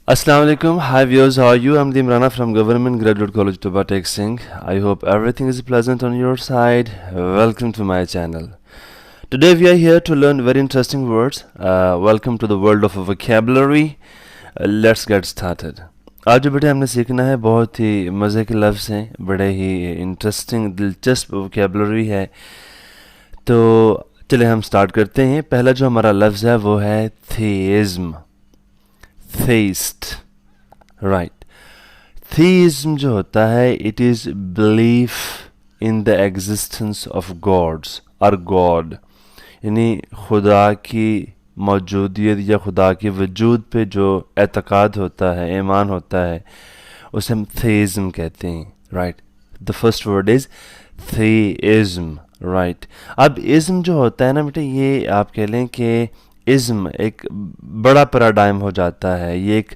Assalamu alaikum. Hi viewers, how are you? I'm Dimrana from Government Graduate College Toba Tech Singh. I hope everything is pleasant on your side. Welcome to my channel. Today we are here to learn very interesting words. Welcome to the world of vocabulary. Let's get started. आज जो बेटे हमने सीखना है बहुत ही मज़े के लफ्ज़ हैं, बड़े ही इंटरेस्टिंग दिलचस्प वोकेबलरी है। तो चले हम स्टार्ट करते हैं। पहला जो हमारा लफ्ज़ है वो है थीइज्म, theist, right? Theism जो होता है it is belief in the existence of gods or God, यानी खुदा की मौजूदियत या खुदा के वजूद पे जो एतकाद होता है, ईमान होता है, उसे हम theism कहते हैं, right? The first word is theism, right? अब ism जो होता है ना बेटे, ये आप कह लें कि इज़्म एक बड़ा पैराडाइम हो जाता है, ये एक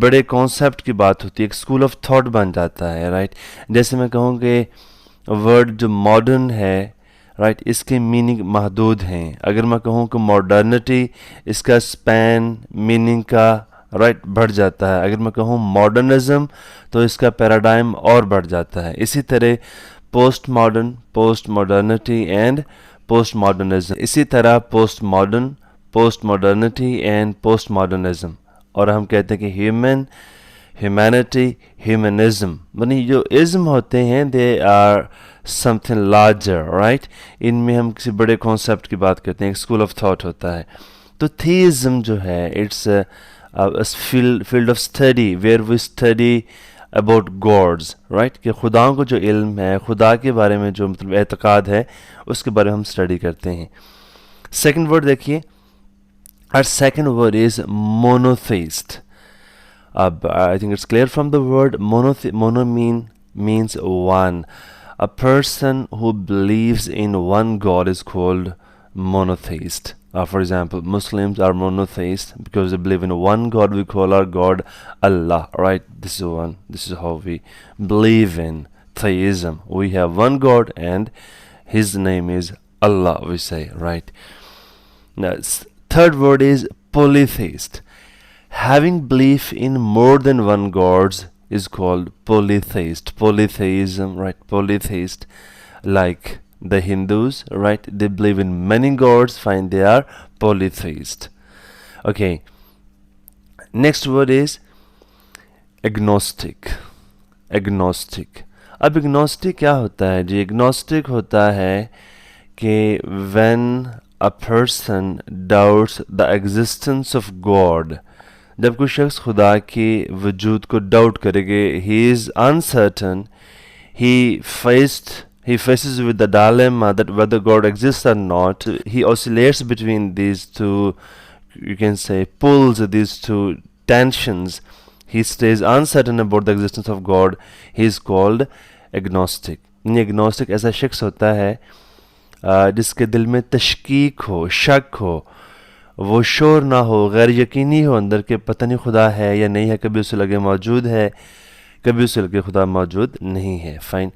बड़े कॉन्सेप्ट की बात होती है, एक स्कूल ऑफ थॉट बन जाता है, राइट? जैसे मैं कहूँ कि वर्ड जो मॉडर्न है, राइट, इसके मीनिंग महदूद हैं। अगर मैं कहूँ कि मॉडर्निटी, इसका स्पैन मीनिंग का राइट बढ़ जाता है। अगर मैं कहूँ मॉडर्निज्म, तो इसका पैराडाइम और बढ़ जाता है। इसी तरह post modern, post modernity and post modernism, इसी तरह post modern, post modernity and post modernism. और हम कहते हैं कि ह्यूमन, ह्यूमैनिटी, ह्यूमनिज्म, यानी जो इज्म होते हैं they are something larger, right? इनमें हम किसी बड़े कॉन्सेप्ट की बात करते हैं, एक स्कूल ऑफ थॉट होता है। तो थीइज्म जो है it's field of study where we study about gods, right? कि खुदाओं को जो इल्म है, खुदा के बारे में जो मतलब एतकाद है, उसके बारे में हम स्टडी करते हैं। सेकंड वर्ड देखिए, our second word is monotheist. I think it's clear from the word mono means one. A person who believes in one God is called monotheist. For example, Muslims are monotheist because they believe in one God. We call our God Allah, right? This is one. This is how we believe in theism. We have one God and His name is Allah, we say, right? Now, third word is polytheist. Having belief in more than one gods is called polytheist. Polytheism, right? Polytheist, like the Hindus, right? They believe in many gods, fine, they are polytheist. Okay. Next word is agnostic. Agnostic. अब agnostic क्या होता है जी? agnostic होता है कि when a person doubts the existence of God, जब कोई शख्स खुदा के वजूद को डाउट करेगे, he is uncertain, he faces with the dilemma that whether God exists or not. He oscillates between these two, you can say, pulls, these two tensions. He stays uncertain about the existence of God. He is called agnostic. agnostic ऐसा शख्स होता है जिसके दिल में तशकीक हो, शक हो, वो शोर ना हो, गैर यकीनी हो अंदर के पता नहीं खुदा है या नहीं है, कभी उसे लगे मौजूद है, कभी उसे लगे खुदा मौजूद नहीं है, फाइन।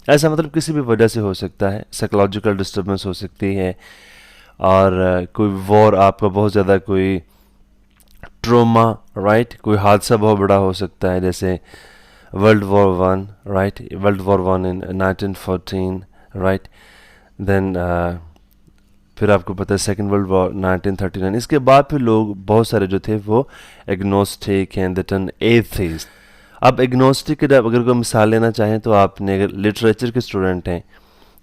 ऐसा मतलब किसी भी वजह से हो सकता है, साइकोलॉजिकल डिस्टर्बेंस हो सकती है, और कोई वॉर, आपका बहुत ज़्यादा कोई ट्रोमा, राइट? कोई हादसा बहुत बड़ा हो सकता है, जैसे world war one, right? World war one in 1914, right? Then फिर आपको पता है सेकेंड वर्ल्ड वॉर 1939। इसके बाद फिर लोग बहुत सारे जो थे वो agnostic and they turn atheist. अब एग्नोस्टिक की अगर कोई मिसाल लेना चाहें तो आपने अगर लिटरेचर के स्टूडेंट हैं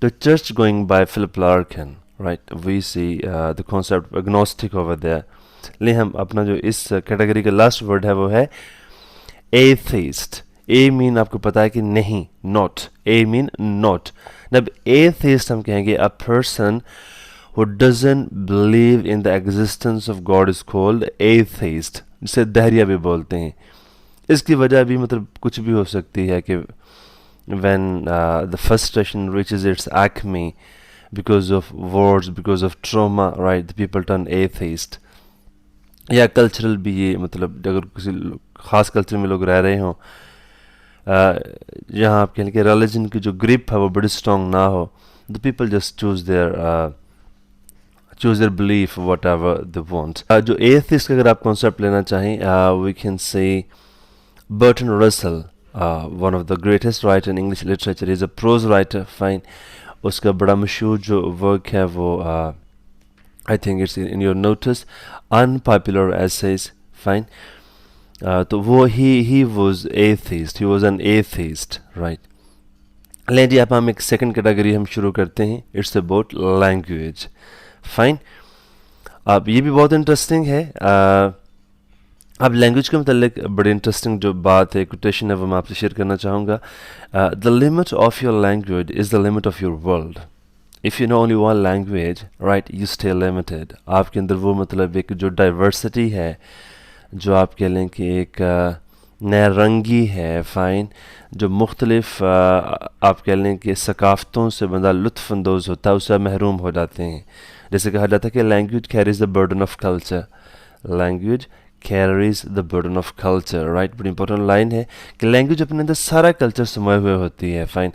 तो church going by Philip Larkin, right? We see the concept agnostic over there. ले हम अपना जो इस कैटेगरी का लास्ट वर्ड है वो है एथीस्ट। ए मीन आपको पता है कि नहीं, नॉट। A mean not. जब एथीस्ट हम कहेंगे अ person who doesn't believe in the existence of God is called atheist, जिसे दहरिया भी बोलते हैं। इसकी वजह भी मतलब कुछ भी हो सकती है कि when the frustration reaches its acme because of wars, because of trauma, right, the people turn atheist. या कल्चरल भी ये मतलब अगर किसी ख़ास कल्चर में लोग रह रहे हों जहाँ आप कहें कि रिलीजन की जो ग्रिप है वो बड़ी स्ट्रॉन्ग ना हो, the people just choose there choose their belief whatever they want. जो atheist का अगर आप concept लेना चाहें, we can say Bertrand Russell, one of the greatest writer in English literature, is a prose writer. Fine. उसका बड़ा मशहूर जो वर्क है वो I think it's in your notice, unpopular essays. Fine. तो वो he was atheist, he was an atheist, right. लें जी, अब हम एक सेकंड कैटेगरी हम शुरू करते हैं. It's about language. फाइन. अब ये भी बहुत इंटरेस्टिंग है. अब लैंग्वेज के मतलब बड़ी इंटरेस्टिंग जो बात है, कोटेशन है, वो मैं आपसे शेयर करना चाहूँगा. The limit of your language is the limit of your world. If you know only one language, right, you stay limited. आपके अंदर वो मतलब एक जो डाइवर्सिटी है, जो आप कह लें कि एक नरंगी है. फ़ाइन. जो मुख्तलिफ आप कह लें कि सकाफ़तों से बंदा लुत्फ़अंदोज़ होता है, उससे महरूम हो जाते हैं. जैसे कहा जाता है कि language Carey's the burden of culture. Language Carey's the burden of culture, right. बड़ी इंपॉर्टेंट लाइन है कि लैंग्वेज अपने अंदर सारा कल्चर समाये हुए होती है. फ़ाइन.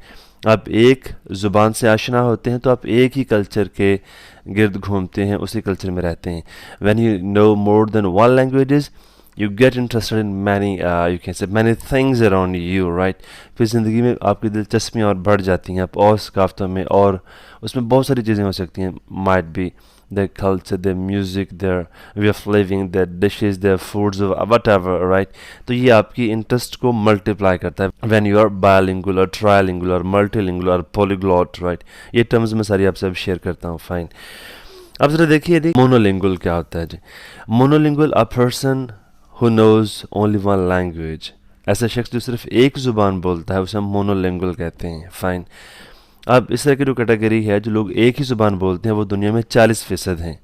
आप एक ज़ुबान से आशना होते हैं तो आप एक ही कल्चर के गिर्द घूमते हैं, उसी कल्चर में रहते हैं. When you no more than one languages, you get interested in many you can say many things around you, right. फिर ज़िंदगी में आपकी दिलचस्पियाँ और बढ़ जाती हैं. आप और सकाफ़तों में, और उसमें बहुत सारी चीज़ें हो सकती हैं. might be their culture, their music, their way of living, their dishes, their foods, whatever, right. तो ये आपकी इंटरेस्ट को मल्टीप्लाई करता है. when you are bilingual or trilingual or multilingual or polyglot, right. ये टर्म्स मैं सारी आपसे अब शेयर करता हूँ. फाइन. अब ज़रा देखिए मोनोलिंगुअल क्या होता है जी. Monolingual a person who knows only one language. ऐसा शख्स जो सिर्फ एक ज़ुबान बोलता है उसे हम मोनोलिंगुअल कहते हैं. फ़ाइन. अब इस तरह की जो कैटेगरी है, जो लोग एक ही ज़ुबान बोलते हैं, वो दुनिया में 40% हैं,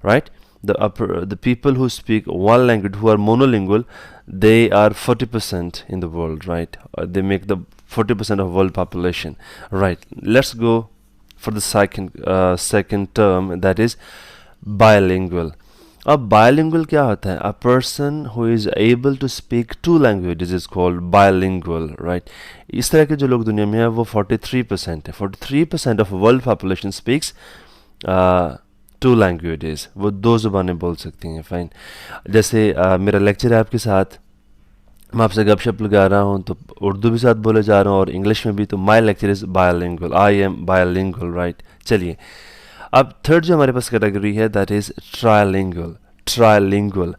right. the people who speak one language, who are monolingual, they are 40% in the world, right. They make the 40% of world population, right. Let's go for the second term, that is bilingual. अब bilingual क्या होता है? A person who is able to speak two languages is called bilingual, right. इस तरह के जो लोग दुनिया में हैं वो 43% है. 43% of world population speaks to languages. वो दो ज़ुबानें बोल सकती हैं. फ़ाइन. जैसे मेरा लेक्चर है आपके साथ, मैं आपसे गपशप लगा रहा हूँ तो उर्दू भी साथ बोले जा रहा हूँ और इंग्लिश में भी. तो my lecture is bilingual. I am bilingual, right. चलिए, अब थर्ड जो हमारे पास कैटेगरी है, that is trilingual. Trilingual.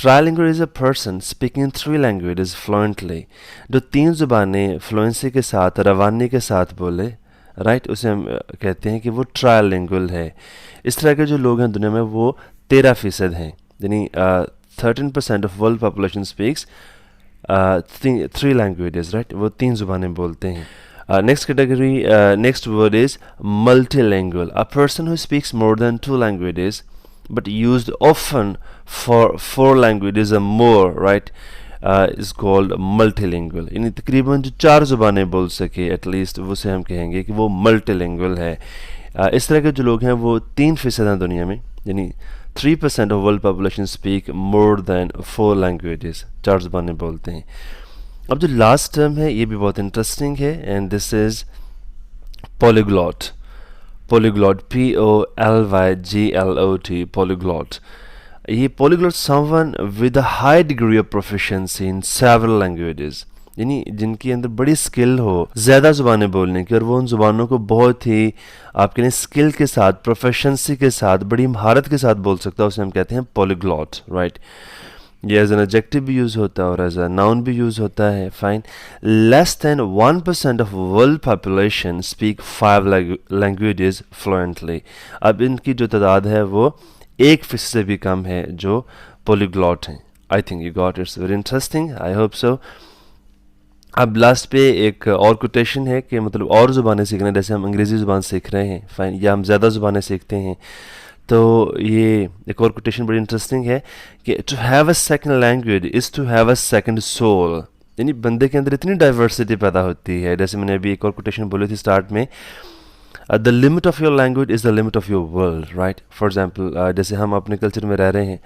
Trilingual is a person speaking 3 languages fluently. जो 3 ज़ुबानें फ्लुएंसी के साथ, रवानी के साथ बोले, राइट, उसे हम कहते हैं कि वो ट्राइलिंगुअल है. इस तरह के जो लोग हैं दुनिया में वो 13% हैं. यानी 13% of world population speaks 3 languages, right. वो 3 ज़ुबानें बोलते हैं. Next category, next word is multilingual. A person who speaks more than 2 languages but used often for 4 languages or more, right, is called multilingual. यानी तकरीबन जो 4 ज़ुबानें बोल सके एटलीस्ट, वो से हम कहेंगे कि वो multilingual है. इस तरह के जो लोग हैं वो 3% हैं दुनिया में. यानी 3% of world population speak more than 4 languages. 4 ज़ुबानें बोलते हैं. अब जो लास्ट टर्म है ये भी बहुत इंटरेस्टिंग है, and this is polyglot. Polyglot, POLYGLOT, polyglot. ये polyglot someone with a high degree of proficiency in several languages. यानी जिनके अंदर बड़ी स्किल हो ज़्यादा ज़ुबानें बोलने की, और वो उन ज़ुबानों को बहुत ही आपके लिए स्किल के साथ, प्रोफेशंसी के साथ, बड़ी महारत के साथ बोल सकता है, उसे हम कहते हैं पॉलीग्लॉट, राइट. ये एज एन एडजेक्टिव भी यूज़ होता है और एज अ नाउन भी यूज़ होता है. Fine. Less than 1% of world population speak 5 languages fluently. अब इनकी जो तादाद है वो 1% से भी कम है जो पॉलीग्लॉट हैं. I think you got its very interesting. I hope so. अब लास्ट पे एक और कोटेशन है कि मतलब और ज़ुबानें सीखना, जैसे हम अंग्रेज़ी ज़ुबान सीख रहे हैं, फाइन, या हम ज़्यादा ज़ुबानें सीखते हैं. तो ये एक और कोटेशन बड़ी इंटरेस्टिंग है कि to have a second language is to have a second soul. यानी बंदे के अंदर इतनी डाइवर्सिटी पैदा होती है. जैसे मैंने अभी एक और कोटेशन बोली थी स्टार्ट में, the limit of your language is the limit of your world, right. For example जैसे हम अपने कल्चर में रह रहे हैं,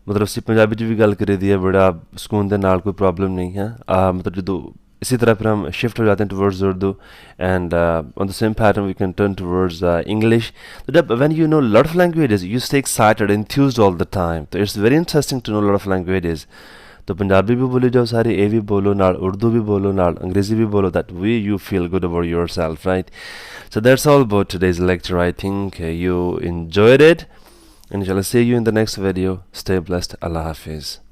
मतलब ਅਸੀਂ ਪੰਜਾਬੀ 'ਚ ਵੀ ਗੱਲ ਕਰੀ ਦੀ ਹੈ, बड़ा सुकून ਦੇ ਨਾਲ, कोई प्रॉब्लम नहीं है. मतलब जो इसी तरह फिर हम शिफ्ट हो जाते हैं towards Urdu and on the same pattern we can turn towards English. तो जब when you know lot of languages you stay excited enthused all the time. तो it's very interesting to know lot of languages. तो पंजाबी भी बोली जाओ सारी, ए भी बोलो नाल, उर्दू भी बोलो नाल, अंग्रेजी भी बोलो. That way you feel good about yourself, right? So that's all about today's lecture. I think you enjoyed it. Inshallah, see you in the next video. Stay blessed. Allah Hafiz.